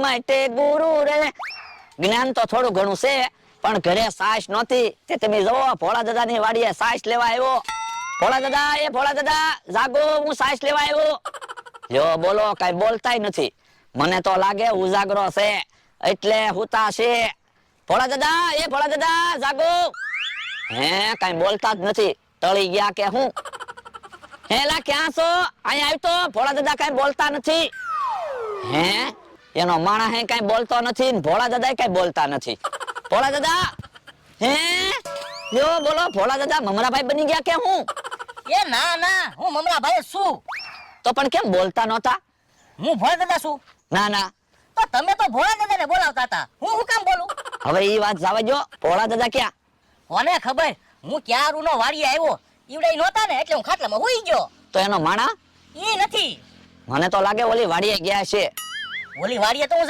માટે ગુરુ રે. જ્ઞાન તો થોડું ઘણું છે, પણ ઘરે સાસ નહોતી તે તમે જુઓ ભોળા દાદાની વાડીએ સાસ લેવા આવ્યો. ભોળા દાદા, એ ભોળા દાદા જાગો, હું સાસ લેવા આવ્યો. લ્યો બોલો, કઈ બોલતાય નથી. મને તો લાગે ઉજાગરો છે એટલે હુતા છે. ભોળા દાદા, એ ભોળા દાદા જાગો. હે, કઈ બોલતા જ નથી. ટળી ગયા કે હું? હેલા ક્યાં છો? અહીંયા આવ તો. ભોળા દાદા કઈ બોલતા નથી. હે, એનો માણા હે કઈ બોલતો નથી ને ભોળા દાદા કઈ બોલતા નથી. ભોળા દાદા, હે લ્યો બોલો, ભોળા દાદા મમરાભાઈ બની ગયા કે હું? એ ના ના, હું મમરાભાઈ જ છું. તો પણ કેમ બોલતા નહોતા? હું ભોળા દાદા છું. ના ના, તો તમે તો ભોળા દાદાને બોલાવતા હતા, હું કામ બોલું? હવે ઈ વાત જવા દો. ભોળા દાદા ક્યાં? કોને ખબર, હું ક્યારનો વાડીએ આવ્યો, ઈવડે નહોતા ને એટલે હું ખાટલામાં હુઈ ગયો. તો એનો માણા? ઈ નથી. મને તો લાગે ઓલી વાડીએ ગયા છે. ઓલી વાડીએ તો હું